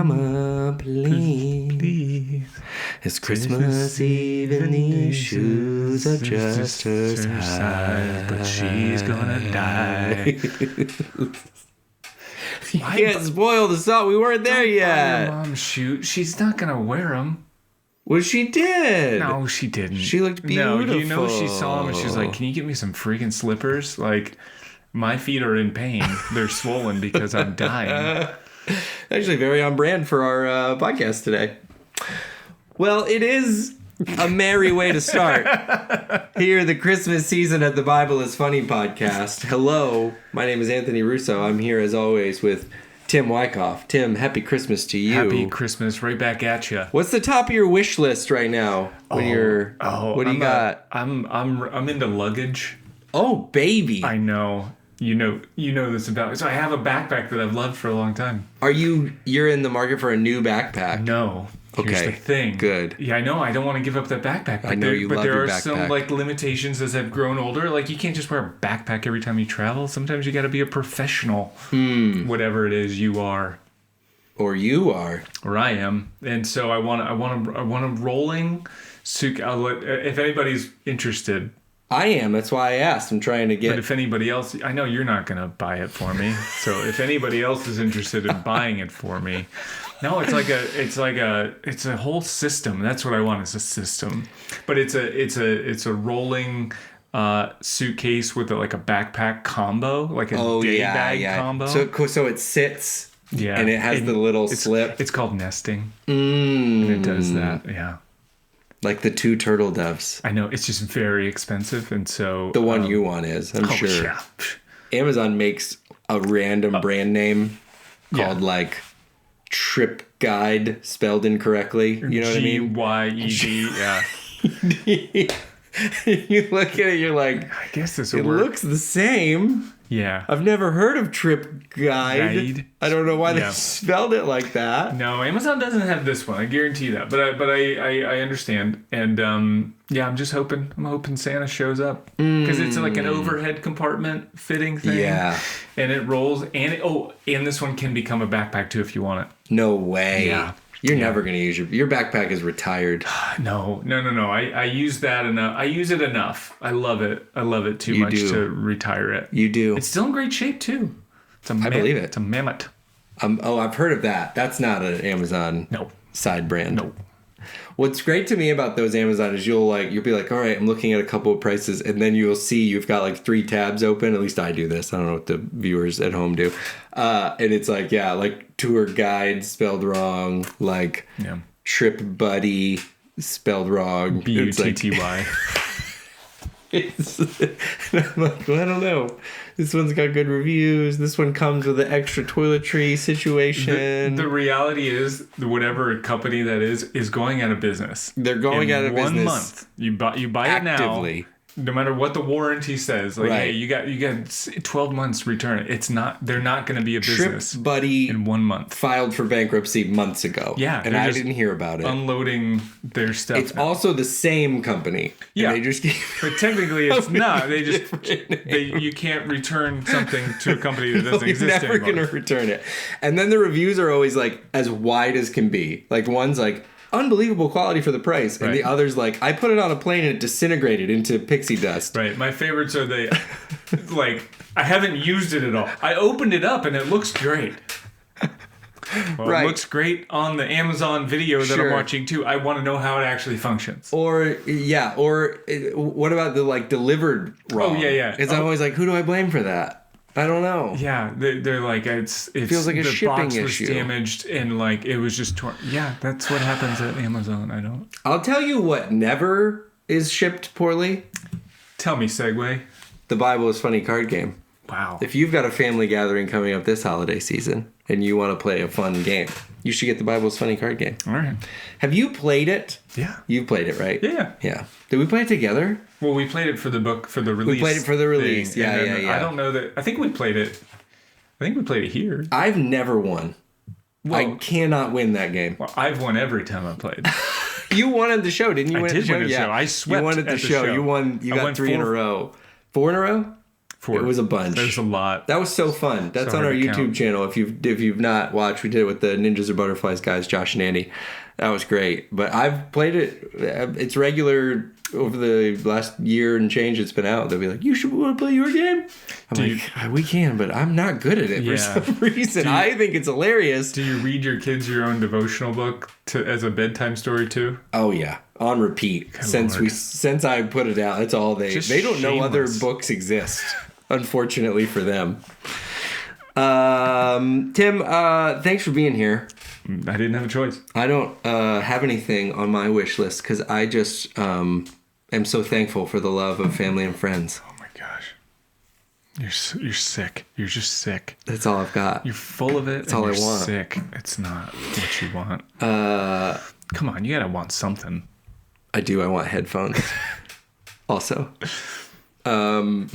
Mama, please. It's Christmas Eve and these shoes are just her size, but she's gonna die. You can't spoil the song. We weren't there yet. Your mom's shoe. She's not gonna wear them. Well, she did. No, she didn't. She looked beautiful. No, you know she saw them and she's like, "Can you get me some freaking slippers? Like, my feet are in pain. They're swollen because I'm dying." Actually, very on brand for our podcast today. Well, it is a merry way to start. Here, the Christmas season at the Bible is Funny podcast. Hello, my name is Anthony Russo. I'm here as always with Tim Wyckoff. Tim, happy Christmas to you. Happy Christmas, right back at you. What's the top of your wish list right now? What do you got? I'm into luggage. Oh, baby. I know. You know this about. So I have a backpack that I've loved for a long time. You're in the market for a new backpack? No. Here's the thing. Good. Yeah, I know. I don't want to give up that backpack. I know you love your backpack. But there are some limitations as I've grown older. Like, you can't just wear a backpack every time you travel. Sometimes you got to be a professional. Whatever it is you are. Or you are. Or I am. And so I want a rolling suitcase. If anybody's interested. I am. That's why I asked. I'm trying to get. But if anybody else, I know you're not going to buy it for me. So if anybody else is interested in buying it for me, no, it's a whole system. That's what I want, is a system. But it's a rolling suitcase with a backpack combo, like a day bag combo. So it sits. Yeah. And it has the little slip. It's called nesting. And it does that. Yeah. Like the 2 turtle doves. I know, it's just very expensive, and so the one you want is, I'm sure. Yeah. Amazon makes a random brand name called Trip Guide spelled incorrectly. You know what I mean? G-Y-E-D. Yeah. You look at it, you're like, I guess this will work. It looks the same. Yeah. I've never heard of Trip Guide. I don't know why they spelled it like that. No, Amazon doesn't have this one. I guarantee you that. But I understand. And I'm just hoping. I'm hoping Santa shows up, because it's like an overhead compartment fitting thing. Yeah. And it rolls. And this one can become a backpack too if you want it. No way. Yeah. You're never going to use your backpack is retired. No. I use that enough. I use it enough. I love it. I love it too much to retire it. You do. It's still in great shape too. I believe it. It's a mammoth. I've heard of that. That's not an Amazon side brand. No. What's great to me about those Amazon is you'll be like, all right, I'm looking at a couple of prices, and then you'll see you've got 3 tabs open. At least I do this. I don't know what the viewers at home do. And it's tour guide spelled wrong, trip buddy spelled wrong. B-U-T-T-Y. I'm like, well, I don't know. This one's got good reviews. This one comes with an extra toiletry situation. The reality is, whatever company that is going out of business. They're going out of business. 1 month. You buy actively. It now. No matter what the warranty says, hey, you got 12 months return it. It's not. They're not going to be a business. Trip Buddy in 1 month filed for bankruptcy months ago. Yeah, and I didn't hear about it. Unloading their stuff. It's also the same company. Yeah, they just but technically it's not. They just you can't return something to a company that doesn't exist anymore. You're never going to return it. And then the reviews are always as wide as can be. One's unbelievable quality for the price, and the other's I put it on a plane and it disintegrated into pixie dust. Right. My favorites are I haven't used it at all. I opened it up and it looks great. Well, it looks great on the Amazon video that I'm watching too. I want to know how it actually functions. Or what about the delivered wrong? Oh yeah. It's always who do I blame for that? I don't know. Yeah, they're it feels like a shipping issue. The box was damaged and it was just torn. Yeah, that's what happens at Amazon. I'll tell you what never is shipped poorly. Tell me, segue. The Bible is Funny card game. Wow. If you've got a family gathering coming up this holiday season and you want to play a fun game, you should get the Bible is Funny card game. All right. Have you played it? Yeah. You've played it, right? Yeah. Yeah. Did we play it together? Well, we played it for the release. We played it for the release. Thing. Yeah. I don't know that. I think we played it here. I've never won. Well, I cannot win that game. Well, I've won every time I played. You won at the show, didn't you? I did win at the show. I swept. You won at the show. You got 3 in a row. 4 in a row? It was a bunch. There's a lot. That was so fun. That's on our YouTube channel. If you've not watched, we did it with the Ninjas or Butterflies guys, Josh and Andy. That was great. But I've played it. It's regular over the last year and change it's been out. They'll be like, you should want to play your game? We can, but I'm not good at it for some reason. I think it's hilarious. Do you read your kids your own devotional book as a bedtime story too? Oh, yeah. On repeat. Since I put it out, that's all they don't know other books exist, unfortunately for them. Tim, thanks for being here. I didn't have a choice. I don't have anything on my wish list because I just am so thankful for the love of family and friends. Oh my gosh. You're sick. You're just sick. That's all I've got. You're full of it. That's all I want. Sick. It's not what you want. Come on, you gotta want something. I do. I want headphones. Also. Do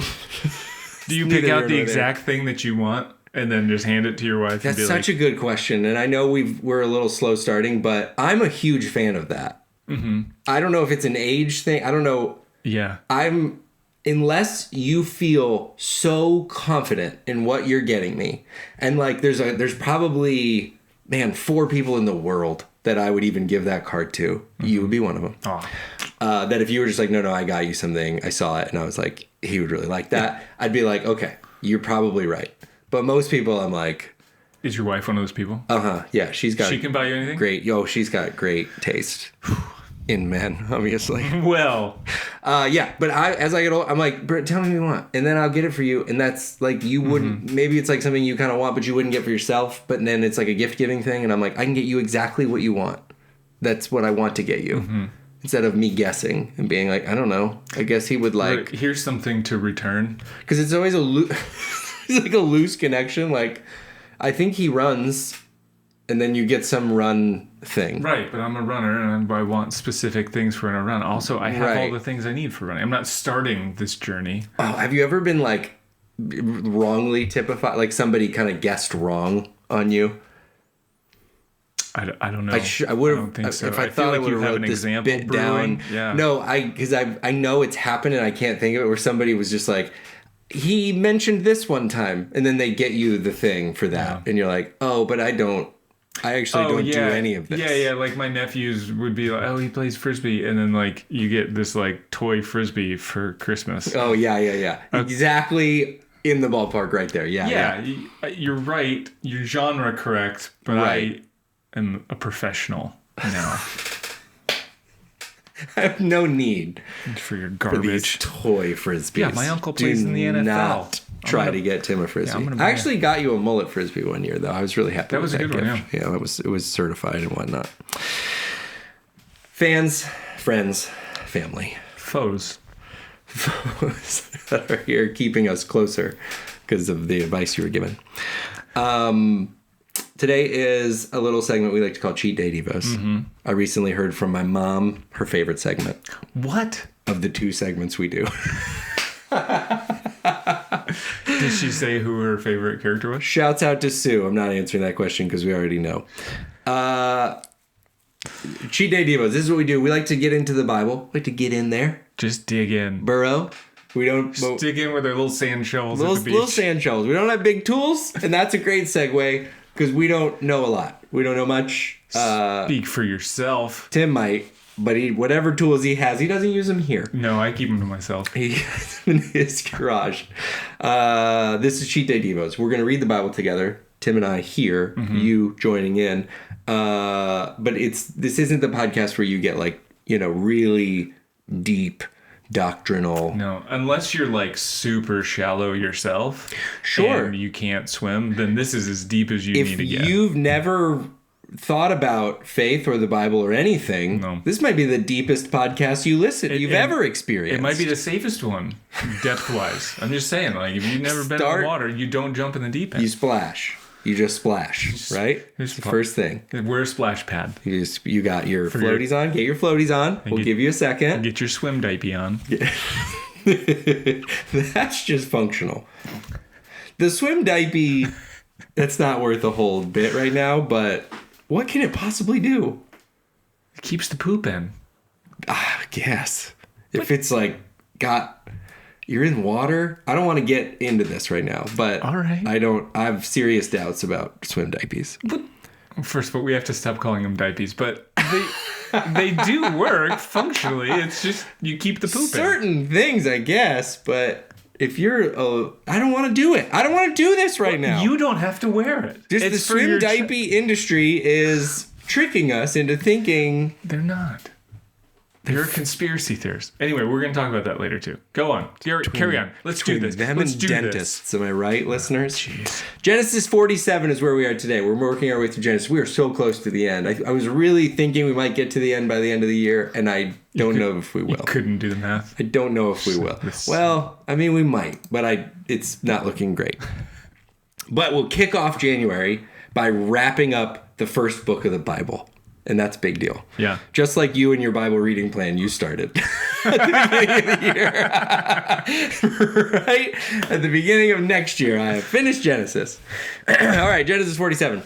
you pick out the exact thing that you want and then just hand it to your wife? That's such a good question. And I know we're a little slow starting, but I'm a huge fan of that. Mm-hmm. I don't know if it's an age thing. I don't know. Yeah. Unless you feel so confident in what you're getting me. And like, there's probably, 4 people in the world that I would even give that card to. Mm-hmm. You would be one of them. Oh. That if you were just like, no, I got you something. I saw it and I was like, he would really like that. I'd be like, okay, you're probably right. But most people I'm like. Is your wife one of those people? Uh-huh. Yeah. She can buy you anything? Great. She's got great taste in men, obviously. Well. Yeah. But as I get old, I'm like, Britt, tell me what you want. And then I'll get it for you. And that's like, you wouldn't, maybe it's like something you kind of want, but you wouldn't get for yourself. But then it's like a gift giving thing. And I'm like, I can get you exactly what you want. That's what I want to get you. Mm-hmm. Instead of me guessing and being like, I don't know. I guess he would like. Here's something to return. Because it's always it's like a loose connection. Like, I think he runs, and then you get some run thing. Right, but I'm a runner, and I want specific things for a run. Also, I have all the things I need for running. I'm not starting this journey. Oh, have you ever been like wrongly typified? Like somebody kind of guessed wrong on you? I don't know. I would have. Think so. If I thought I would have wrote this bit down. Yeah. No, because I know it's happened and I can't think of it. Where somebody was just like, he mentioned this one time, and then they get you the thing for that, and you're like, oh, but I don't. I actually don't do any of this. Yeah. Like my nephews would be like, oh, he plays frisbee, and then like you get this like toy frisbee for Christmas. Oh yeah. Exactly. In the ballpark, right there. Yeah. You're right. You're genre correct, but I am a professional now. I have no need for your garbage. For these toy frisbees. Yeah, my uncle plays in the NFL. Do not try to get Tim a frisbee. Yeah, I actually got you a mullet frisbee one year, though. I was really happy with that. That was a good gift. One, yeah. It was certified and whatnot. Fans, friends, family. Foes that are here keeping us closer because of the advice you were given. Today is a little segment we like to call Cheat Day Devos. Mm-hmm. I recently heard from my mom her favorite segment. What? Of the 2 segments we do. Did she say who her favorite character was? Shouts out to Sue. I'm not answering that question because we already know. Cheat Day Devos. This is what we do. We like to get into the Bible. We like to get in there. Just dig in. Burrow. We don't just dig in with our little sand shovels at the beach. Little sand shovels. We don't have big tools, and that's a great segue because we don't know a lot. We don't know much. Speak for yourself. Tim might, but whatever tools he has, he doesn't use them here. No, I keep them to myself. He has them in his garage. This is Cheat Day Devos. We're going to read the Bible together. Tim and I here, you joining in. But this isn't the podcast where you get like, really deep doctrinal. No, unless you're like super shallow yourself. Sure. And you can't swim, then this is as deep as you need to get. If you've never thought about faith or the Bible or anything, this might be the deepest podcast you've ever experienced. It might be the safest one, depth-wise. I'm just saying, like, if you've never been in the water, you don't jump in the deep end. You splash. You just splash, right? It's the first thing. Wear a splash pad. You got your floaties on. Get your floaties on. We'll give you a second. Get your swim diaper on. That's just functional. The swim diaper, that's not worth a whole bit right now, but what can it possibly do? It keeps the poop in. I guess. If it's like got... You're in water. I don't want to get into this right now, but All right. I have serious doubts about swim diapers. First of all, we have to stop calling them diapers, but they do work functionally. It's just you keep the poop in. Certain things, I guess, but if you're, I don't want to do it. I don't want to do this right now. You don't have to wear it. Just the swim diaper industry is tricking us into thinking. They're not. They're a conspiracy theorist. Anyway, we're going to talk about that later, too. Go on. Carry on. Let's do this. Them Let's and do dentists. Am I right, listeners? Jeez. Genesis 47 is where we are today. We're working our way through Genesis. We are so close to the end. I was really thinking we might get to the end by the end of the year, and I don't know if we will. You couldn't do the math. I don't know if we will. Well, I mean, we might, but it's not looking great. But we'll kick off January by wrapping up the first book of the Bible. And that's a big deal. Yeah. Just like you and your Bible reading plan you started at the beginning of the year. Right? At the beginning of next year, I have finished Genesis. All right, Genesis 47.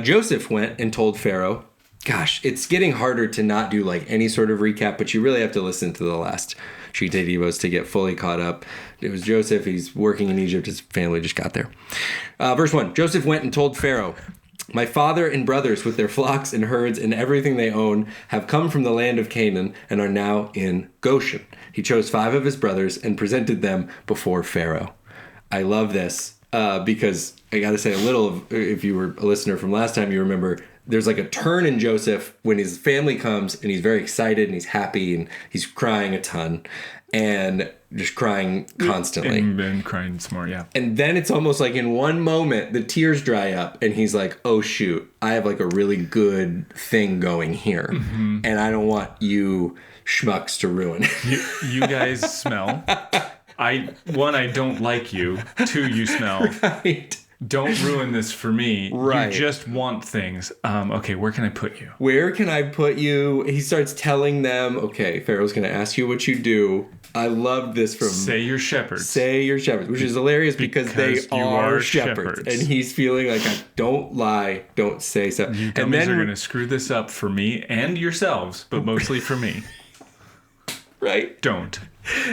Joseph went and told Pharaoh. Gosh, it's getting harder to not do like any sort of recap, but you really have to listen to the last Sheet Devos to get fully caught up. It was Joseph. He's working in Egypt. His family just got there. Verse 1. Joseph went and told Pharaoh, my father and brothers with their flocks and herds and everything they own have come from the land of Canaan and are now in Goshen. He chose 5 of his brothers and presented them before Pharaoh. I love this because I got to say if you were a listener from last time, you remember there's like a turn in Joseph when his family comes and he's very excited and he's happy and he's crying a ton and just crying constantly. And then crying some more, yeah. And then it's almost like in one moment, the tears dry up and he's like, oh shoot, I have like a really good thing going here. Mm-hmm. And I don't want you schmucks to ruin it. You guys smell. I don't like you. 2, you smell. Right. Don't ruin this for me. Right. You just want things. Okay, where can I put you? Where can I put you? He starts telling them, okay, Pharaoh's going to ask you what you do. I love this from... Say you're shepherds. Say you're shepherds, which is hilarious because they are shepherds. And he's feeling like, don't lie, don't say so. You dummies are going to screw this up for me and yourselves, but mostly for me. Right? Don't.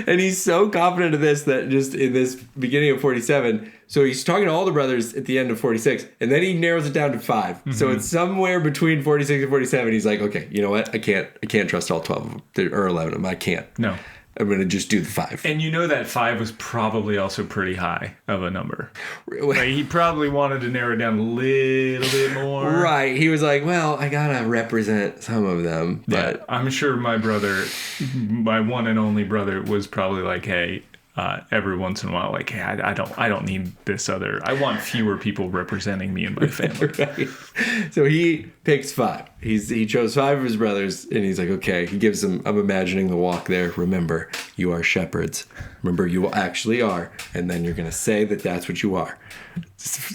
And he's so confident of this that just in this beginning of 47, so he's talking to all the brothers at the end of 46, and then he narrows it down to 5. Mm-hmm. So it's somewhere between 46 and 47. He's like, okay, you know what? I can't trust all 12 of them, or 11 of them. I can't. No. I'm going to just do the 5. And you know that 5 was probably also pretty high of a number. Like he probably wanted to narrow it down a little bit more. Right. He was like, well, I got to represent some of them. But yeah, I'm sure my brother, my one and only brother, was probably like, hey, every once in a while, like, hey, I don't need this other. I want fewer people representing me and my family. Right. So he picks 5. He chose 5 of his brothers, and he's like, okay. He gives them. I'm imagining the walk there. Remember, you are shepherds. Remember, you actually are, and then you're gonna say that that's what you are.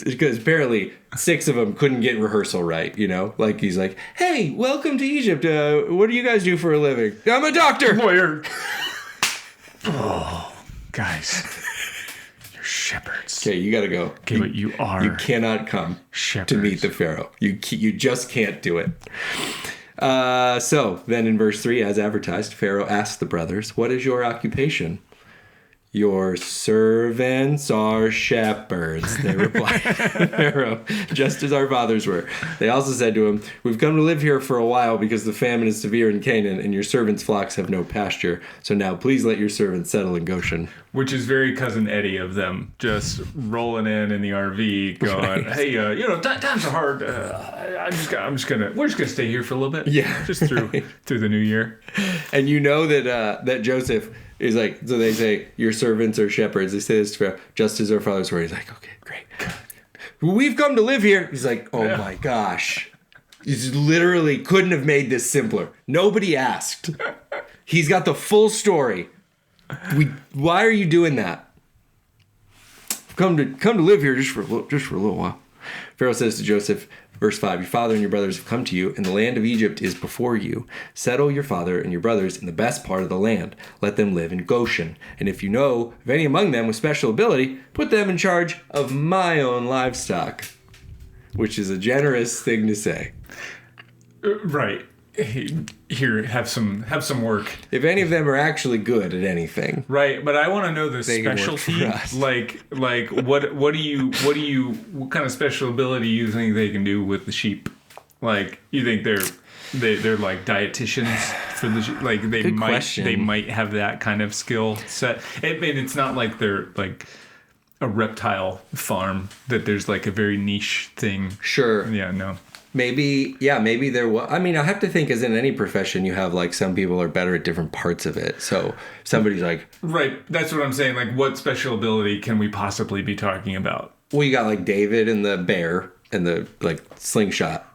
Because apparently 6 of them couldn't get rehearsal right. You know, like he's like, hey, welcome to Egypt. What do you guys do for a living? I'm a doctor. Lawyer. Oh. Guys, you're shepherds. Okay, you gotta go. Okay, but you are. You cannot come shepherds. To meet the Pharaoh. You just can't do it. So then in verse 3, as advertised, Pharaoh asked the brothers, what is your occupation? Your servants are shepherds, they replied. Pharaoh, just as our fathers were. They also said to him, we've come to live here for a while because the famine is severe in Canaan and your servants' flocks have no pasture. So now please let your servants settle in Goshen. Which is very Cousin Eddie of them, just rolling in the RV going, right. Hey, times are hard. We're just gonna stay here for a little bit. Yeah. Just through the new year. And you know that Joseph is like, so they say, your servants are shepherds. They say this to Pharaoh, just as our fathers were. He's like, okay, great. We've come to live here. He's like, oh my gosh. He's literally couldn't have made this simpler. Nobody asked. He's got the full story. Why are you doing that? Come to live here just for a little while. Pharaoh says to Joseph, verse 5, your father and your brothers have come to you, and the land of Egypt is before you. Settle your father and your brothers in the best part of the land. Let them live in Goshen. And if you know of any among them with special ability, put them in charge of my own livestock. Which is a generous thing to say. Right. hey, here, have some work. If any of them are actually good at anything. Right, but I want to know the They can work specialty. for us. Like what kind of special ability you think they can do with the sheep? Like, you think they're like dietitians for the sheep? Like, Good question. they might have that kind of skill set. I mean, it's not like they're like a reptile farm that there's like a very niche thing. Sure. Yeah, no. Maybe there was. I mean, I have to think, as in any profession, you have like some people are better at different parts of it. So somebody's like, Right, that's what I'm saying. Like, what special ability can we possibly be talking about? well, you got like David and the bear and the like slingshot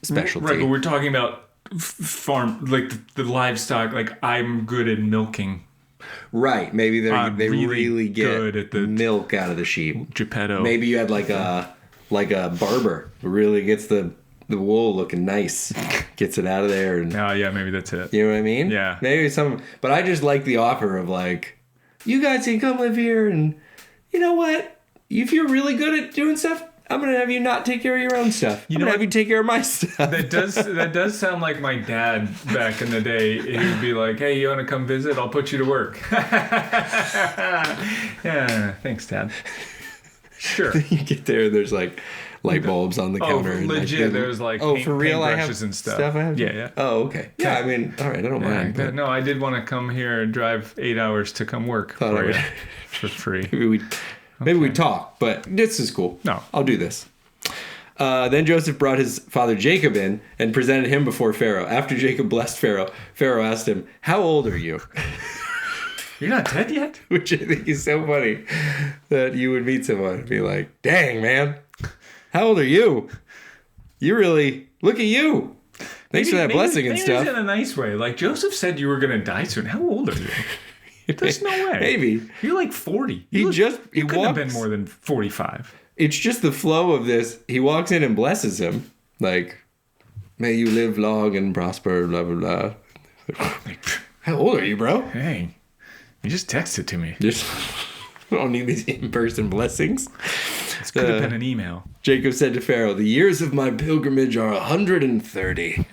specialty. Right, but we're talking about farm, like the livestock. Like, I'm good at milking. Right. Maybe they really really get good at the milk out of the sheep. Geppetto. Maybe you had like a barber who really gets the wool looking nice, gets it out of there, and Oh, yeah, maybe that's it. you know what I mean? Yeah. Maybe but I just like the offer of like, you guys can come live here, and you know what? If you're really good at doing stuff, I'm gonna have you not take care of your own stuff. I'm gonna have you take care of my stuff. That does sound like my dad back in the day. He would be like, "Hey, you want to come visit? I'll put you to work." Yeah, thanks, Dad. Sure. You get there, and there's like light bulbs on the counter. And legit. There's like for real, I have paintbrushes and stuff. I have. Yeah. Oh, okay. Yeah, I mean, all right, I don't mind. But No, I did want to come here and drive 8 hours to come work Thought I for would- you for free. maybe we talk, but this is cool. No. I'll do this. Then Joseph brought his father Jacob in and presented him before Pharaoh. After Jacob blessed Pharaoh, Pharaoh asked him, "How old are you?" You're not dead yet? Which I think is so funny that you would meet someone and be like, "Dang, man, how old are you? You really, look at you. Thanks for that blessing and stuff." Maybe in a nice way. Like, Joseph said you were going to die soon. How old are you? There's no way. Maybe. You're like 40. He couldn't have walks- been more than 45. It's just the flow of this. He walks in and blesses him. Like, "May you live long and prosper, blah, blah, blah." How old are you, bro? Hey, you just texted to me. Just I don't need these in-person blessings. This could have been an email. Jacob said to Pharaoh, "The years of my pilgrimage are 130.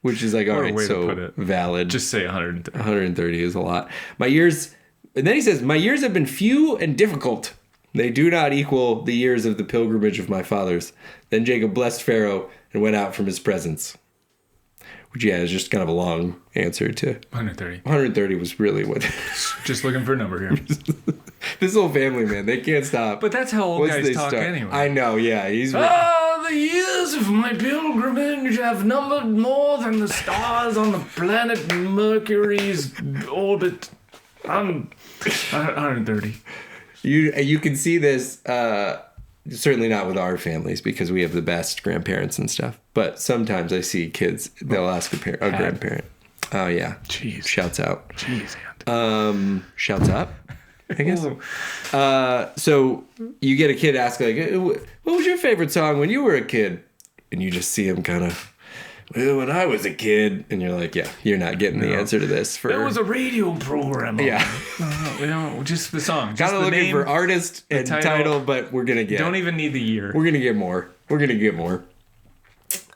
Which is like, all What a right, way to so put it. valid. Just say 130. 130 is a lot. My years, and then he says, "My years have been few and difficult. They do not equal the years of the pilgrimage of my fathers." Then Jacob blessed Pharaoh and went out from his presence. Which, yeah, is just kind of a long answer to 130. 130 was really what... Just looking for a number here. This whole family, man, they can't stop. But that's how old Once guys they talk start- anyway. I know, yeah. He's... The years of my pilgrimage have numbered more than the stars on the planet Mercury's orbit. I'm 130. You can see this, certainly not with our families because we have the best grandparents and stuff. But sometimes I see kids, they'll ask a grandparent. Oh, yeah. Jeez. Shouts out. Jeez, Aunt. Shouts up, I guess. So you get a kid ask, like, "What was your favorite song when you were a kid?" And you just see him kind of, "Well, when I was a kid." And you're like, yeah, you're not getting the answer to this. There was a radio program. Yeah. Just the song. Just Kind of the looking name, for artist and title, but we're going to get... Don't even need the year. We're going to get more.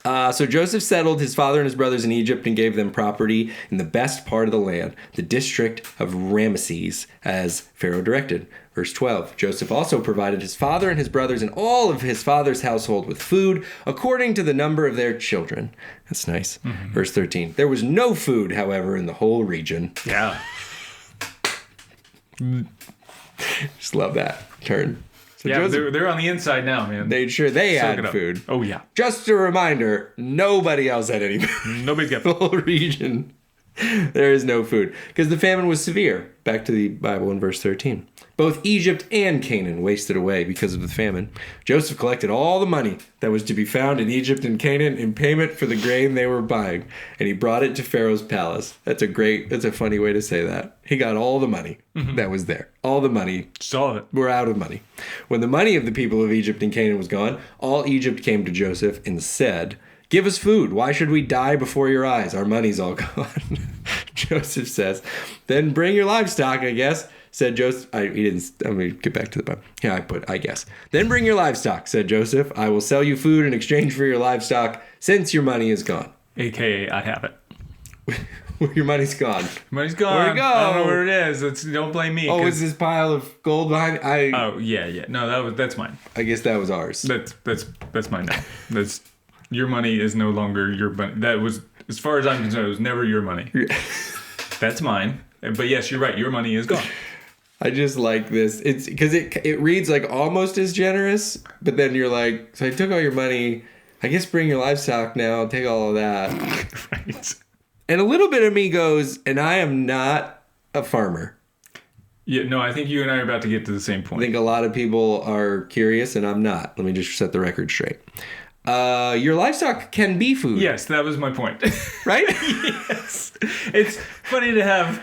So Joseph settled his father and his brothers in Egypt and gave them property in the best part of the land, the district of Ramesses, as Pharaoh directed. Verse 12, Joseph also provided his father and his brothers and all of his father's household with food according to the number of their children. That's nice. Mm-hmm. Verse 13, there was no food, however, in the whole region. Yeah. Just love that turn. So Yeah, Joseph, they're on the inside now, man. made sure they Soak it had up. food. Oh, yeah. Just a reminder, nobody else had any food. Nobody's got The whole region, there is no food. Because the famine was severe. Back to the Bible in verse 13. Both Egypt and Canaan wasted away because of the famine. Joseph collected all the money that was to be found in Egypt and Canaan in payment for the grain they were buying, and he brought it to Pharaoh's palace. That's a funny way to say that. He got all the money that was there. All the money. Saw it. We're out of money. When the money of the people of Egypt and Canaan was gone, all Egypt came to Joseph and said, "Give us food. Why should we die before your eyes? Our money's all gone." Joseph says, "Then bring your livestock, I guess," said Joseph. Let me get back to the Bible. Yeah, I guess. "Then bring your livestock," said Joseph. "I will sell you food in exchange for your livestock since your money is gone." AKA, I have it. Your money's gone. Money's gone. Where'd it go? I don't know where it is. Don't blame me. Oh, is this pile of gold behind? Oh yeah. No, that's mine. I guess that was ours. That's mine now. That's your money is no longer your money. That was, as far as I'm concerned, it was never your money. That's mine. But yes, you're right. Your money is gone. I just like this. It's because it reads like almost as generous, but then you're like, so I took all your money. I guess bring your livestock now. Take all of that. Right. And a little bit of me goes, and I am not a farmer. Yeah, no, I think you and I are about to get to the same point. I think a lot of people are curious, and I'm not. Let me just set the record straight. Your livestock can be food. Yes, that was my point. Right? Yes. It's funny to have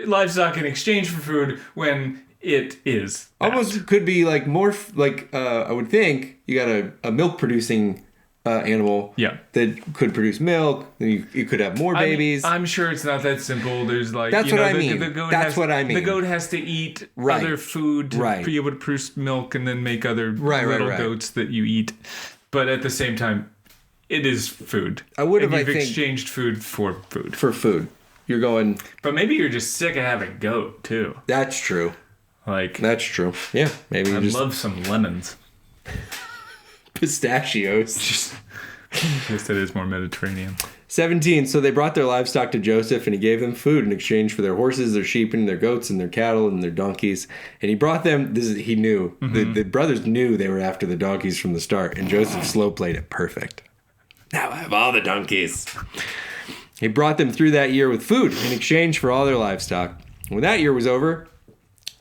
livestock in exchange for food when it is that. Almost could be like more like I would think you got a milk producing animal that could produce milk. You could have more babies. I'm sure it's not that simple. There's like that's what I mean. That's what I mean. The goat has to eat other food to be able to produce milk and then make other little goats that you eat. But at the same time, it is food. You've exchanged food for food. For food. You're going. But maybe you're just sick of having goat too. That's true. That's true. Yeah, maybe. I love some lemons. Pistachios. I guess that is more Mediterranean. 17. So they brought their livestock to Joseph, and he gave them food in exchange for their horses, their sheep, and their goats, and their cattle, and their donkeys. And he brought them. He knew. Mm-hmm. The brothers knew they were after the donkeys from the start, and Joseph slow played it perfect. Now I have all the donkeys. He brought them through that year with food in exchange for all their livestock. When that year was over,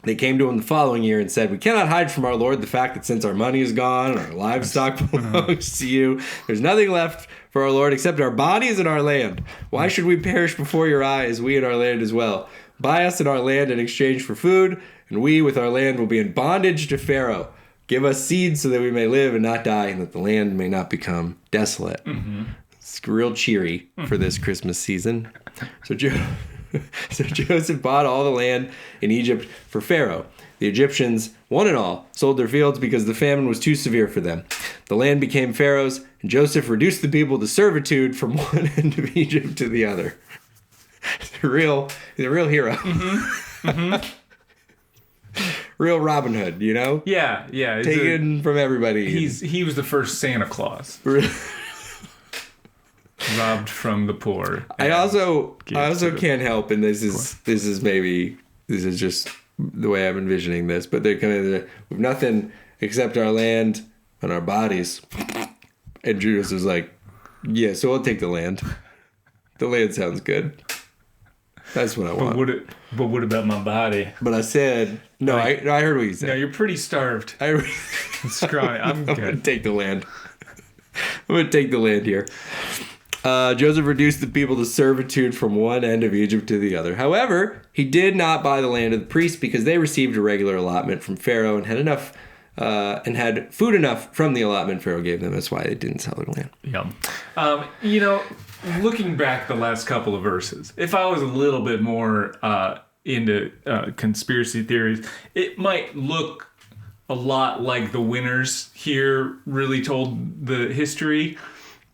they came to him the following year and said, "We cannot hide from our Lord the fact that since our money is gone and our livestock belongs to you, there's nothing left for our Lord except our bodies and our land. Why should we perish before your eyes, we and our land as well? Buy us and our land in exchange for food, and we with our land will be in bondage to Pharaoh. Give us seed so that we may live and not die, and that the land may not become desolate." Mm-hmm. It's real cheery for this Christmas season. So Joseph bought all the land in Egypt for Pharaoh. The Egyptians, one and all, sold their fields because the famine was too severe for them. The land became Pharaoh's, and Joseph reduced the people to servitude from one end of Egypt to the other. He's a real hero. Mm-hmm. Mm-hmm. Real Robin Hood, you know? Yeah. Taken from everybody. He was the first Santa Claus. Robbed from the poor. I also can't help, and this is just the way I'm envisioning this, but they're kind of with nothing except our land and our bodies. And Judas was like, "Yeah, so I'll take the land. The land sounds good. That's what I want." But what about my body? But I said no. I heard what you said. No, you're pretty starved. Scrawny. I'm good. I'm gonna take the land. I'm gonna take the land here. Joseph reduced the people to servitude from one end of Egypt to the other. However, he did not buy the land of the priests because they received a regular allotment from Pharaoh and had food enough from the allotment Pharaoh gave them. That's why they didn't sell their land. Yeah. Looking back the last couple of verses, if I was a little bit more into conspiracy theories, it might look a lot like the winners here really told the history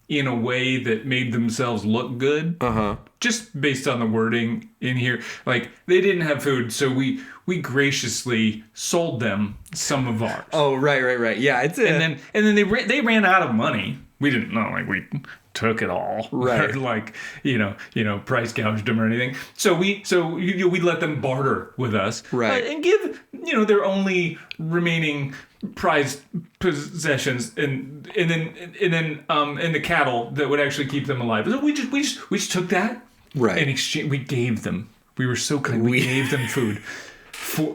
in a way that made themselves look good. Uh-huh. Just based on the wording in here. Like, they didn't have food, so we graciously sold them some of ours. Oh, right. Yeah, and then they ran out of money. We didn't know, like, we took it all. Right. Or like, price gouged them or anything. So we let them barter with us. Right. And give, their only remaining prized possessions and the cattle that would actually keep them alive. So we just took that. Right. In exchange, we gave them. We were so kind. We gave them food.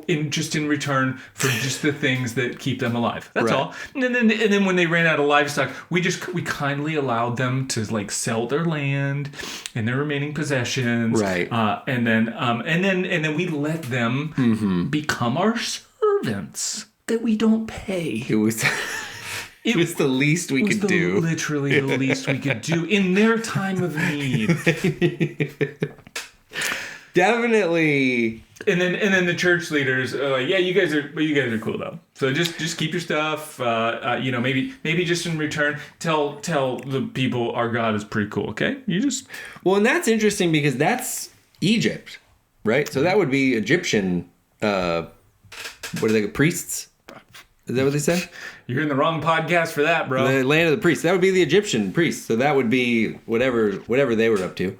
In return for just the things that keep them alive. That's all. And then when they ran out of livestock, we kindly allowed them to like sell their land and their remaining possessions. Right. And then we let them become our servants that we don't pay. It was the least we could do. Literally the least we could do in their time of need. Definitely And then the church leaders are like, yeah, you guys are cool though. So just keep your stuff. Maybe just in return, tell the people our God is pretty cool. Okay, you just. Well, and that's interesting because that's Egypt, right? So that would be Egyptian. What are they? Priests? Is that what they said? You're in the wrong podcast for that, bro. The land of the priests. That would be the Egyptian priests. So that would be whatever they were up to.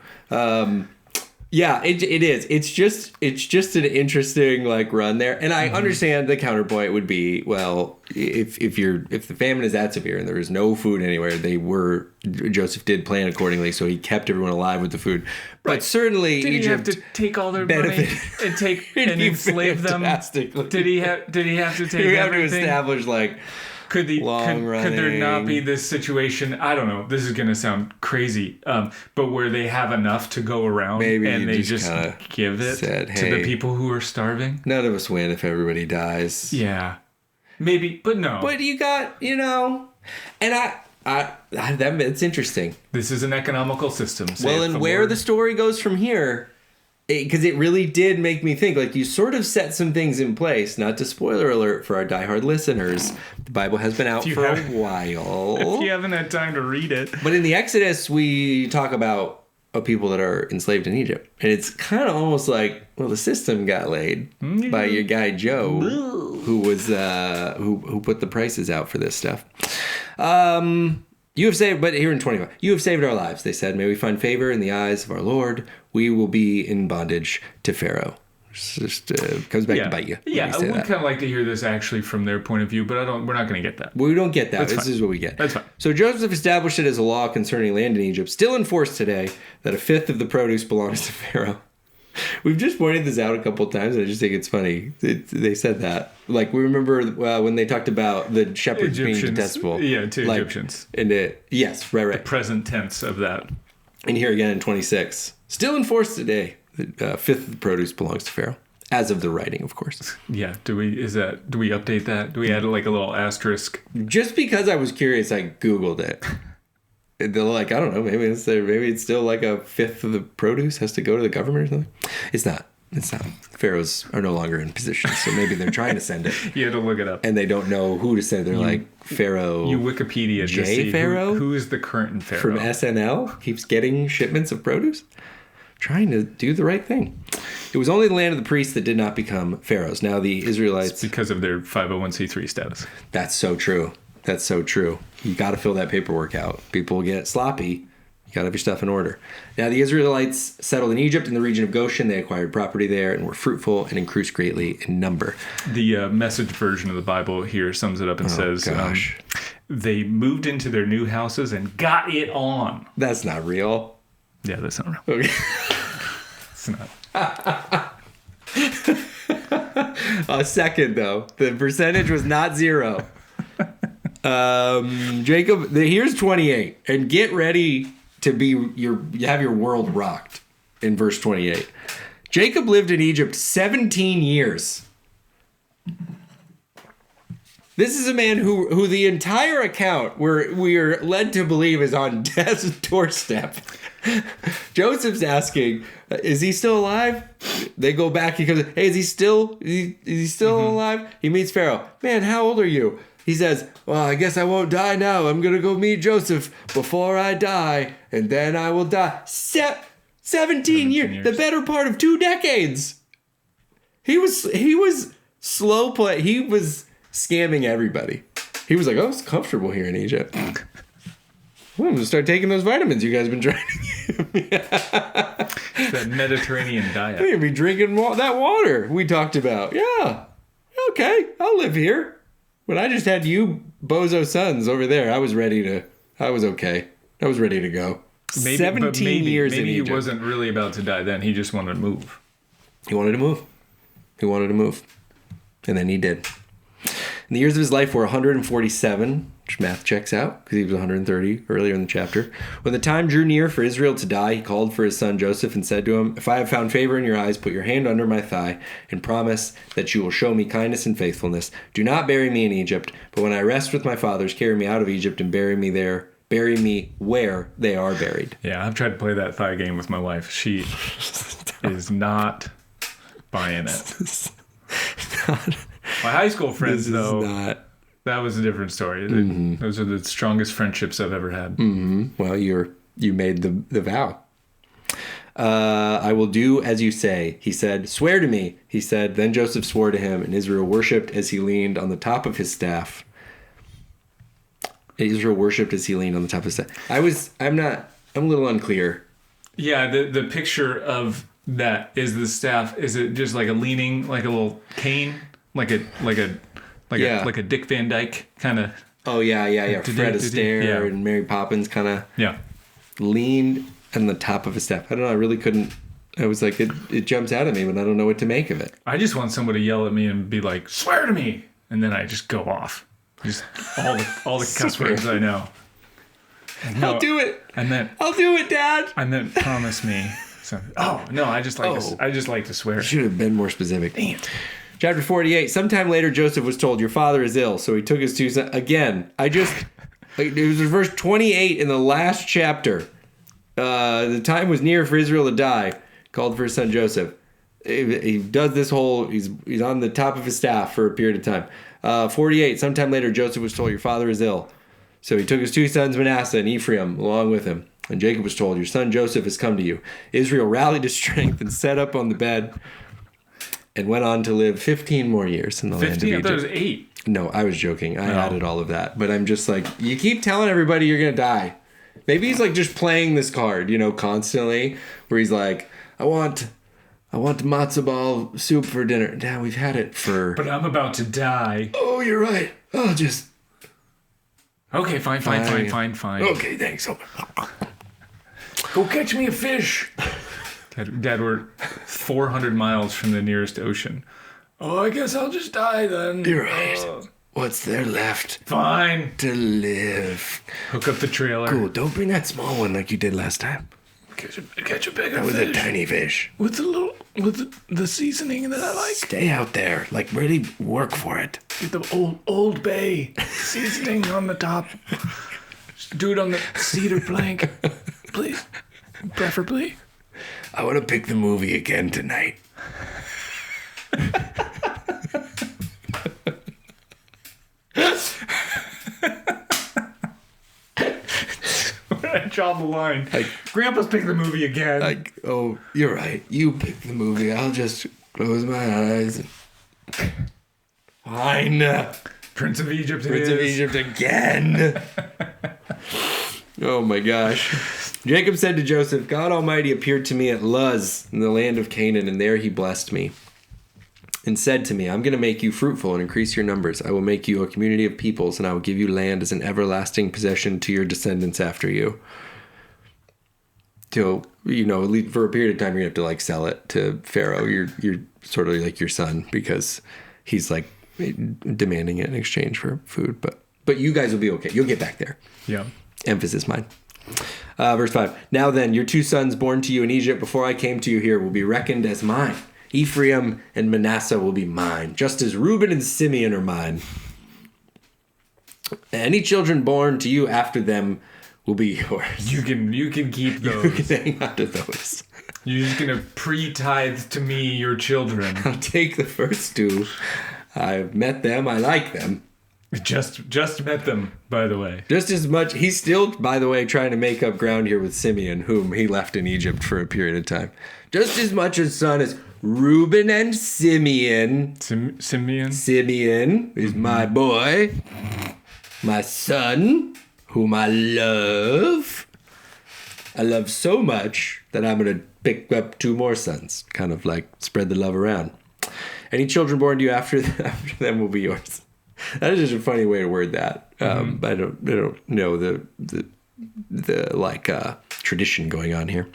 Yeah, it is. It's just an interesting run there, and I understand the counterpoint would be, well, if the famine is that severe and there is no food anywhere, Joseph did plan accordingly, so he kept everyone alive with the food. Right. But certainly, did Egypt he have to take all their money and enslave them? Did he have to take everything? You have to establish Could there not be this situation? I don't know. This is going to sound crazy, but where they have enough to go around, maybe, and they just give it to the people who are starving. None of us win if everybody dies. Yeah, maybe, but no. But you got, and it's interesting. This is an economical system. Well, and where the story goes from here. Because it really did make me think, you sort of set some things in place. Not to spoiler alert for our diehard listeners. The Bible has been out for a while. If you haven't had time to read it. But in the Exodus, we talk about people that are enslaved in Egypt. And it's kind of almost like, well, the system got laid by your guy Joe, who was who put the prices out for this stuff. You have saved, but here in 25, you have saved our lives, they said. May we find favor in the eyes of our Lord. We will be in bondage to Pharaoh. Just comes back to bite you. Yeah, I would kind of like to hear this actually from their point of view, but we're not going to get that. We don't get that. This is what we get. That's fine. So Joseph established it as a law concerning land in Egypt, still in force today, that a fifth of the produce belongs to Pharaoh. We've just pointed this out a couple of times, and I just think it's funny. They said that. We remember when they talked about the shepherds being detestable. Yeah, to Egyptians. Yes, right. The present tense of that. And here again in 26. Still in force today. The fifth of the produce belongs to Pharaoh. As of the writing, of course. Yeah. Do we update that? Do we add a little asterisk? Just because I was curious, I Googled it. They're I don't know, maybe it's still a fifth of the produce has to go to the government or something. It's not. Pharaohs are no longer in position, so maybe they're trying to send it. You had to look it up. And they don't know who to send. They're Pharaoh. You Wikipedia J. to see Pharaoh? who is the current Pharaoh. From SNL keeps getting shipments of produce. Trying to do the right thing. It was only the land of the priests that did not become pharaohs. Now the Israelites... It's because of their 501c3 status. That's so true. You got to fill that paperwork out. People get sloppy. You got to have your stuff in order. Now the Israelites settled in Egypt in the region of Goshen. They acquired property there and were fruitful and increased greatly in number. The Message version of the Bible here sums it up and says... they moved into their new houses and got it on. That's not real. Yeah, that's not real. Okay. It's not. A second, though. The percentage was not 0. Jacob, here's 28. And get ready to have your world rocked in verse 28. Jacob lived in Egypt 17 years. This is a man who the entire account we are led to believe is on death's doorstep. Joseph's asking, is he still alive? They go back. He goes, hey, is he still alive? He meets Pharaoh. Man, how old are you? He says, well, I guess I won't die now. I'm going to go meet Joseph before I die, and then I will die. 17 years. The better part of 2 decades. He was slow play. He was scamming everybody. He was like, oh, it's comfortable here in Egypt. I'm going to start taking those vitamins you guys have been trying to give me. That Mediterranean diet. We're going to be drinking that water we talked about. Yeah. Okay, I'll live here. When I just had you bozo sons over there, I was okay. I was ready to go. 17 years in Egypt. Maybe he wasn't really about to die then. He just wanted to move. He wanted to move. And then he did. And the years of his life were 147, which math checks out because he was 130 earlier in the chapter. When the time drew near for Israel to die, he called for his son Joseph and said to him, if I have found favor in your eyes, put your hand under my thigh and promise that you will show me kindness and faithfulness. Do not bury me in Egypt, but when I rest with my fathers, carry me out of Egypt and bury me there. Bury me where they are buried. Yeah, I've tried to play that thigh game with my wife. She is not buying it. My high school friends, though, that was a different story. Those are the strongest friendships I've ever had. Well, you made the vow. I will do as you say, he said. Swear to me, he said. Then Joseph swore to him, and Israel worshipped as he leaned on the top of his staff. Israel worshipped as he leaned on the top of his staff. I'm a little unclear. Yeah, the picture of that is the staff. Is it just like a leaning, like a little cane, like a Dick Van Dyke kind of? Oh yeah. Fred Astaire and Mary Poppins kind of. Yeah. Leaned on the top of his staff. I don't know. I really couldn't. I was like, it jumps out at me, but I don't know what to make of it. I just want somebody to yell at me and be like, "Swear to me," and then I just go off. Just all the cuss words I know. I'll do it. And then I'll do it, Dad. And then promise me. I just like to swear. You should have been more specific. Damn. Chapter 48. Sometime later, Joseph was told, "Your father is ill." So he took his two sons. Again, it was verse 28 in the last chapter. The time was near for Israel to die. Called for his son Joseph. He does this whole. He's on the top of his staff for a period of time. 48. Sometime later, Joseph was told, "Your father is ill." So he took his two sons, Manasseh and Ephraim, along with him. And Jacob was told, "Your son Joseph has come to you." Israel rallied his strength and sat up on the bed and went on to live 15 more years in the land of Egypt. I thought it was 8. No, I was joking. I added all of that. But I'm just like, you keep telling everybody you're going to die. Maybe he's like just playing this card, constantly, where he's like, I want matzo ball soup for dinner. Dad, we've had it for... But I'm about to die. Oh, you're right. Oh, just... Okay, fine. Okay, thanks. Go catch me a fish. Dad, we're 400 miles from the nearest ocean. Oh, I guess I'll just die then. You're right. What's there left? Fine. To live. Hook up the trailer. Cool. Don't bring that small one like you did last time. Catch a bigger fish. With a tiny fish. With the seasoning that I like. Stay out there. Like, really work for it. Get the Old Bay seasoning on the top. Just do it on the cedar plank. Please. Preferably. I want to pick the movie again tonight. I draw the line. Grandpa's picking the movie again. Oh, you're right. You pick the movie. I'll just close my eyes. Fine. Prince of Egypt again. Oh my gosh. Jacob said to Joseph, "God Almighty appeared to me at Luz in the land of Canaan, and there he blessed me and said to me, I'm going to make you fruitful and increase your numbers. I will make you a community of peoples, and I will give you land as an everlasting possession to your descendants after you." Till, at least for a period of time, you're going to have to sell it to Pharaoh. You're sort of like your son, because he's demanding it in exchange for food. But you guys will be okay. You'll get back there. Yeah. Emphasis mine. Verse 5. Now then, your two sons born to you in Egypt before I came to you here will be reckoned as mine. Ephraim and Manasseh will be mine, just as Reuben and Simeon are mine. Any children born to you after them will be yours. You can keep those. You can hang on to those. You're just going to pre-tithe to me your children. I'll take the first two. I've met them. I like them. Just met them, by the way. Just as much. He's still, by the way, trying to make up ground here with Simeon, whom he left in Egypt for a period of time. Just as much a son as Reuben and Simeon. Simeon? Simeon is my boy. My son, whom I love. I love so much that I'm going to pick up 2 more sons. Kind of spread the love around. Any children born to you after them will be yours. That is just a funny way to word that. I don't know the tradition going on here.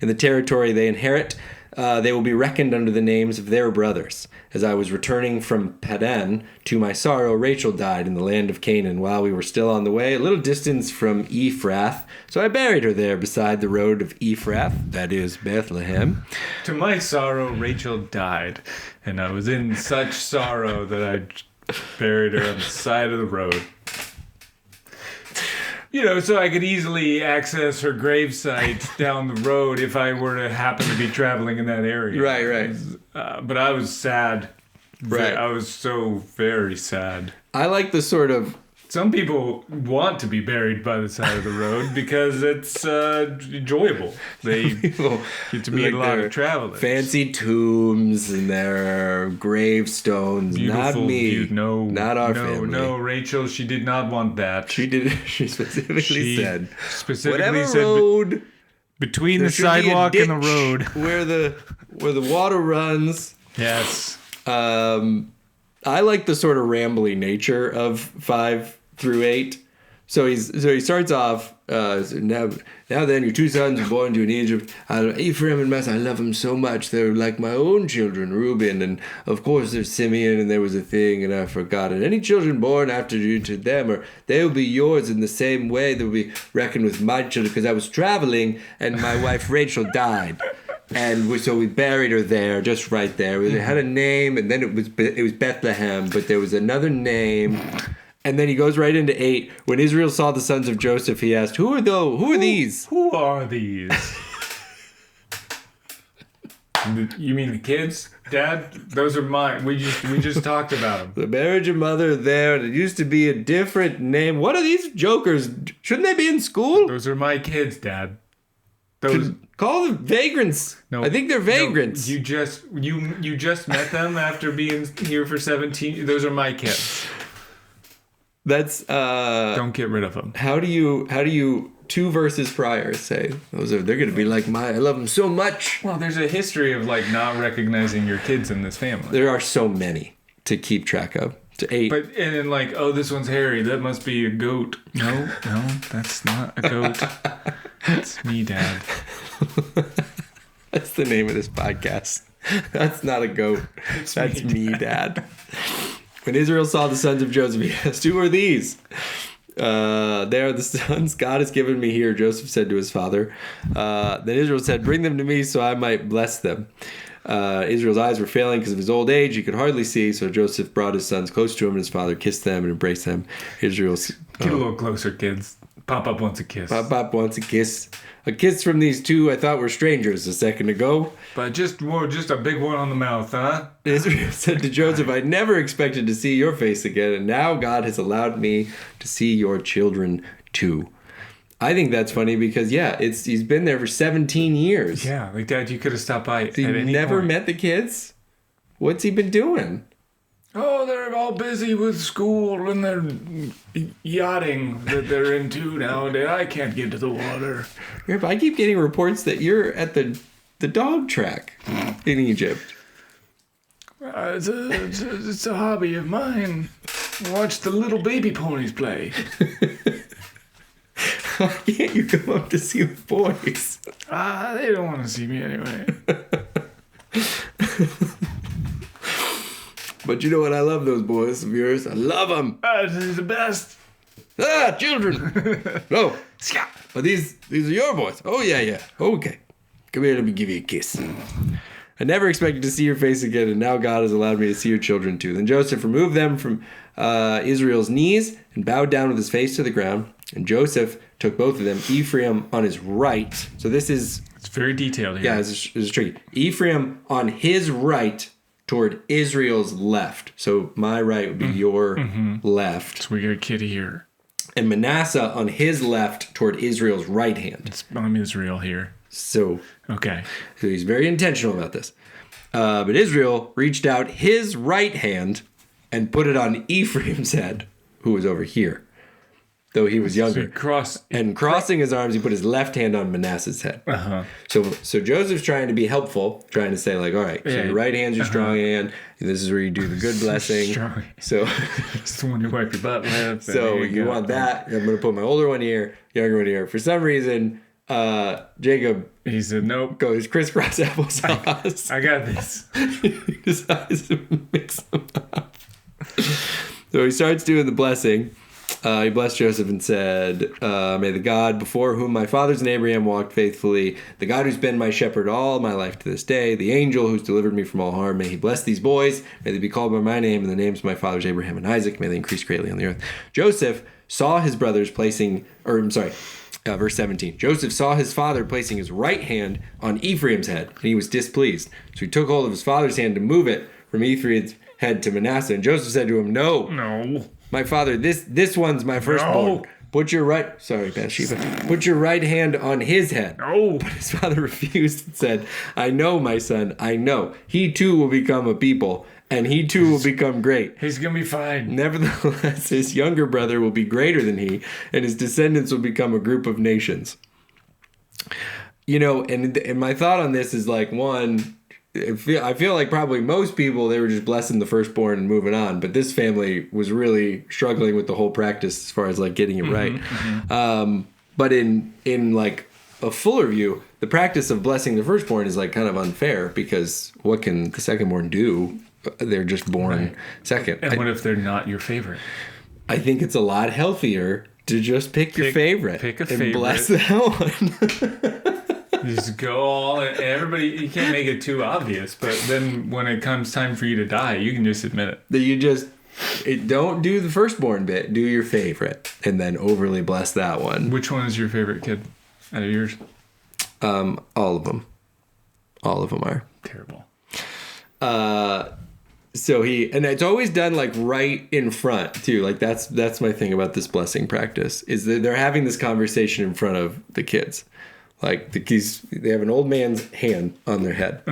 In the territory they inherit, they will be reckoned under the names of their brothers. As I was returning from Padan, to my sorrow, Rachel died in the land of Canaan while we were still on the way, a little distance from Ephrath. So I buried her there beside the road of Ephrath, that is Bethlehem. To my sorrow, Rachel died, and I was in such sorrow that I buried her on the side of the road. So I could easily access her gravesite down the road if I were to happen to be traveling in that area. Right. But I was sad. Right. I was so very sad. I like the sort of... Some people want to be buried by the side of the road because it's enjoyable. They get to meet a lot of travelers. Fancy tombs and their gravestones. Beautiful, not me. Not our family. No, Rachel, she did not want that. She specifically said, specifically whatever road between the sidewalk and the road where the water runs. Yes. I like the sort of rambly nature of 5 through 8. So he starts off, now then, your 2 sons were born to in Egypt. Ephraim and Manasseh, I love them so much. They're like my own children, Reuben. And of course there's Simeon, and there was a thing, and I forgot it. Any children born after you to them, they will be yours in the same way they will be reckoned with my children. Because I was traveling, and my wife Rachel died. And so we buried her there, just right there. We had a name, and then it was Bethlehem, but there was another name. And then he goes right into 8. When Israel saw the sons of Joseph, he asked, Who are these? Who are these? You mean the kids, Dad? Those are mine. We just talked about them. The marriage of mother there, and it used to be a different name. What are these jokers? Shouldn't they be in school? Those are my kids, Dad. Call them vagrants. No, I think they're vagrants. No, you just met them after being here for 17. Those are my kids. That's don't get rid of them. How do you 2 verses prior say they're going to be like I love them so much? Well, there's a history of not recognizing your kids in this family. There are so many to keep track of. To 8. But and then this one's hairy. That must be a goat. No, that's not a goat. That's me, Dad. That's the name of this podcast. That's not a goat. That's me, Dad. When Israel saw the sons of Joseph, he asked, Who are these? They are the sons God has given me here, Joseph said to his father. Then Israel said, Bring them to me so I might bless them. Israel's eyes were failing because of his old age. He could hardly see, so Joseph brought his sons close to him, and his father kissed them and embraced them. Get a little closer, kids. Pop-Up wants a kiss. Pop-Up wants a kiss. A kiss from these 2 I thought were strangers a second ago. But just a big one on the mouth, huh? Israel said to Joseph, I never expected to see your face again, and now God has allowed me to see your children too. I think that's funny because, he's been there for 17 years. Yeah, Dad, you could have stopped by. He never met the kids? What's he been doing? Oh, they're all busy with school and they're yachting that they're into nowadays. I can't get to the water. Rip, I keep getting reports that you're at the dog track in Egypt. It's a hobby of mine. Watch the little baby ponies play. Why can't you come up to see the boys? They don't want to see me anyway. But you know what? I love those boys of yours. I love them. This is the best. Children. No. But these are your boys. Oh, yeah. Okay. Come here, let me give you a kiss. I never expected to see your face again, and now God has allowed me to see your children too. Then Joseph removed them from Israel's knees and bowed down with his face to the ground. And Joseph took both of them, Ephraim on his right. So it's very detailed here. Yeah, it's tricky. Ephraim on his right toward Israel's left. So my right would be your left. So we got a kid here. And Manasseh on his left toward Israel's right hand. I'm Israel here. So okay. So he's very intentional about this. But Israel reached out his right hand and put it on Ephraim's head, who was over here, though he was younger. And crossing his arms, he put his left hand on Manasseh's head. So Joseph's trying to be helpful, trying to say all right, so your right hand's your strong hand. This is where you do the good blessing. Strong. So it's the one you wipe your butt with. So you want that. I'm going to put my older one here, younger one here. For some reason, Jacob, he said nope. Goes crisscross applesauce. I got this. He decides to mix them up. So he starts doing the blessing. He blessed Joseph and said, May the God before whom my fathers and Abraham walked faithfully, the God who's been my shepherd all my life to this day, the angel who's delivered me from all harm, may he bless these boys. May they be called by my name and the names of my fathers Abraham and Isaac. May they increase greatly on the earth. Joseph saw his brothers placing, or I'm sorry, verse 17. Joseph saw his father placing his right hand on Ephraim's head, and he was displeased. So he took hold of his father's hand to move it from Ephraim's head to Manasseh. And Joseph said to him, No, my father, this one's my firstborn. No. Put your Bathsheba. Put your right hand on his head. No. But his father refused and said, I know, my son, I know. He too will become a people, and he too will become great. He's going to be fine. Nevertheless, his younger brother will be greater than he, and his descendants will become a group of nations. You know, and my thought on this is like, one, I feel like probably most people, they were just blessing the firstborn and moving on. But this family was really struggling with the whole practice as far as like getting it right. But in like a fuller view, the practice of blessing the firstborn is like kind of unfair, because what can the secondborn do? They're just born second. And what if they're not your favorite? I think it's a lot healthier to just pick your favorite. Pick a and favorite. Bless that one. Just go all in. Everybody, you can't make it too obvious, but then when it comes time for you to die, you can just admit it. That you just don't do the firstborn bit. Do your favorite, and then overly bless that one. Which one is your favorite kid out of yours? All of them. All of them are Terrible. So and it's always done like right in front too. Like that's my thing about this blessing practice, is that they're having this conversation in front of the kids. Like they have an old man's hand on their head,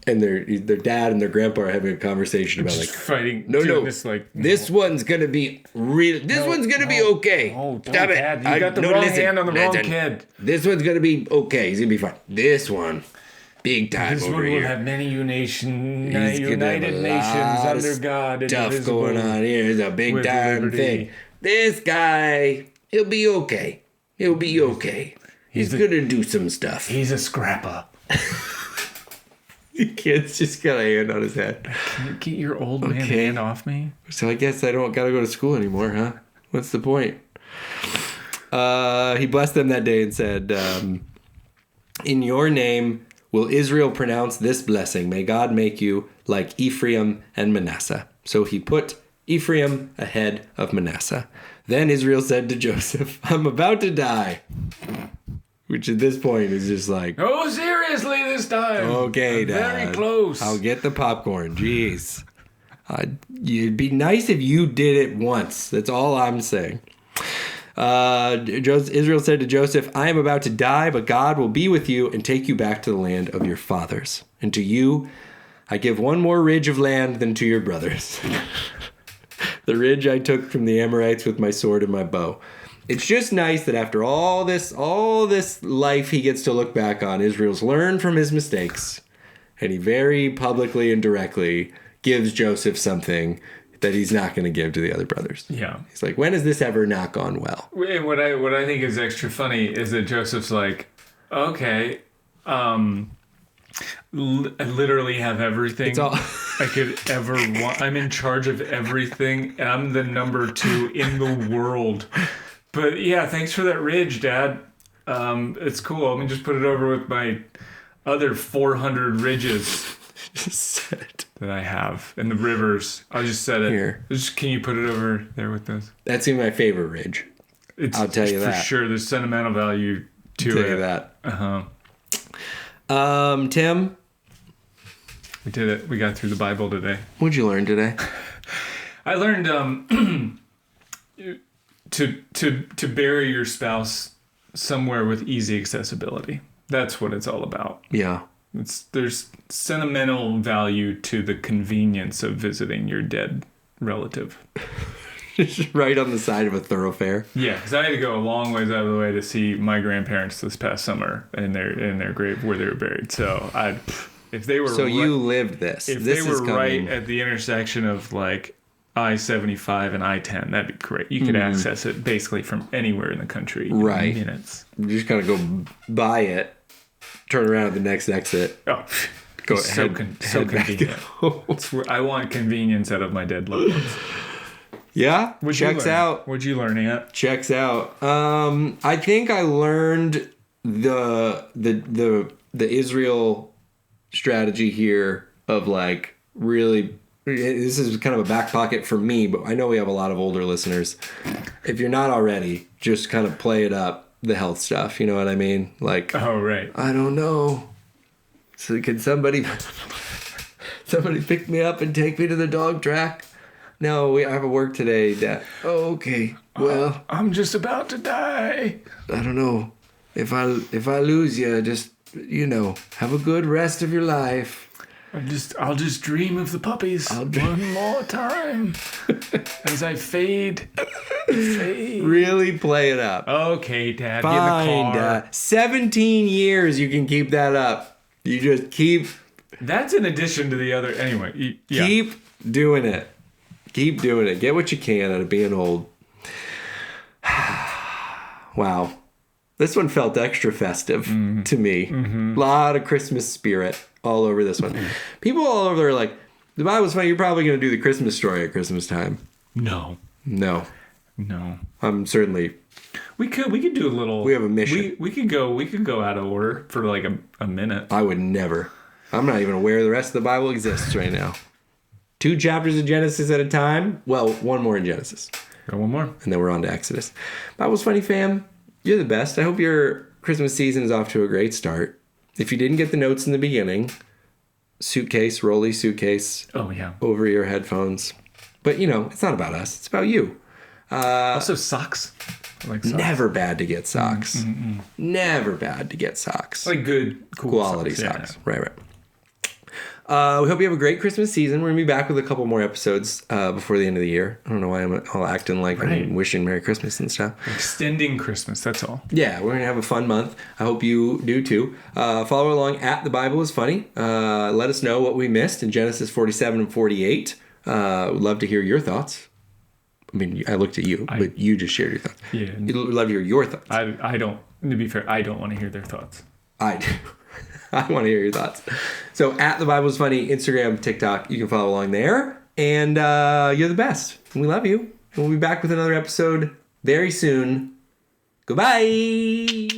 and their dad and their grandpa are having a conversation about like fighting. No, this, like, this one's gonna be real. This one's gonna be okay. Oh, Stop it! Dad, you got the wrong hand on the wrong kid. This one's gonna be okay. He's gonna be fine. This one, big time This over one here. will have many He's United gonna have a Nations lot of under God. stuff going on here. It's a big with time liberty. thing. This guy, he'll be okay. He'll be okay. He's gonna do some stuff. He's a scrapper. The kid's just got a hand on his head. Can you get your old man hand off me? So I guess I don't gotta go to school anymore, huh? What's the point? He blessed them that day and said, in your name will Israel pronounce this blessing. May God make you like Ephraim and Manasseh. So he put Ephraim ahead of Manasseh. Then Israel said to Joseph, I'm about to die. Which at this point is just like, Oh, seriously this time? Okay, I'm Dad. very close. I'll get the popcorn. Jeez. It'd be nice if you did it once. That's all I'm saying. Israel said to Joseph, I am about to die, but God will be with you and take you back to the land of your fathers. And to you, I give one more ridge of land than to your brothers. The ridge I took from the Amorites with my sword and my bow. It's just nice that after all this life he gets to look back on, Israel's learned from his mistakes, and he very publicly and directly gives Joseph something that he's not going to give to the other brothers. Yeah. He's like, when has this ever not gone well? And what I think is extra funny is that Joseph's like, okay, I literally have everything It's all I could ever want. I'm in charge of everything, and I'm the number 2 in the world. But yeah, thanks for that ridge, Dad. It's cool. Let me just put it over with my other 400 ridges that I have, and the rivers. I'll just set it Here. Can you put it over there with this? That's even my favorite ridge. I'll tell you for that. sure. There's sentimental value to I'll tell it. you that. Tim, We did it. We got through the Bible today. what'd you learn today? I learned to bury your spouse somewhere with easy accessibility. That's what it's all about. Yeah. There's sentimental value to the convenience of visiting your dead relative. Just right on the side of a thoroughfare. Yeah, because I had to go a long ways out of the way to see my grandparents this past summer in their grave where they were buried. So if they were you lived this. If this they were is right coming. at the intersection of like I-75 and I-10, that'd be great. You could access it basically from anywhere in the country in Right. minutes. You just gotta go buy it, turn around at the next exit. Oh, Go so ahead. so convenient. It's where I want convenience out of my dead loved ones. Yeah, What'd you checks learn? out. What'd you learn, Ant? Checks out. I think I learned the Israel strategy here of like really this is kind of a back pocket for me, but I know we have a lot of older listeners. If you're not already, just kind of play it up, the health stuff. You know what I mean? Like, oh, right. I don't know. So can somebody pick me up and take me to the dog track? No, I have a work today, Dad. Oh, okay. Well, I'm just about to die. I don't know. If I lose you, just, have a good rest of your life. I'll just dream of the puppies one more time as I fade. Really play it up. Okay, Dad. Fine, get in the car. Dad. 17 years you can keep that up. You just keep... That's in addition to the other... Anyway, yeah. Keep doing it. Keep doing it. Get what you can out of being old. Wow. This one felt extra festive to me. A lot of Christmas spirit all over this one. People all over are like, the Bible's funny. You're probably going to do the Christmas story at Christmas time. No. I'm certainly... We could do a little... We have a mission. We could go out of order for like a minute. I would never. I'm not even aware the rest of the Bible exists right now. 2 chapters of Genesis at a time. Well, 1 more in Genesis. Got 1 more. And then we're on to Exodus. Bible's funny, fam. You're the best. I hope your Christmas season is off to a great start. If you didn't get the notes in the beginning, rolly suitcase. Oh, yeah. Over your headphones. But, it's not about us. It's about you. Also, socks. I like socks. Never bad to get socks. Never bad to get socks. Like good, cool quality socks. Yeah. Right. We hope you have a great Christmas season. We're going to be back with a couple more episodes before the end of the year. I don't know why I'm all acting like I'm wishing Merry Christmas and stuff. Extending Christmas, that's all. Yeah, we're going to have a fun month. I hope you do too. Follow along at The Bible is Funny. Let us know what we missed in Genesis 47 and 48. Would love to hear your thoughts. I mean, I looked at you, but you just shared your thoughts. Yeah. We'd love to hear your thoughts. I don't, to be fair, I don't want to hear their thoughts. I do. I want to hear your thoughts. So at The Bible is Funny, Instagram, TikTok, you can follow along there. And you're the best. We love you. And we'll be back with another episode very soon. Goodbye.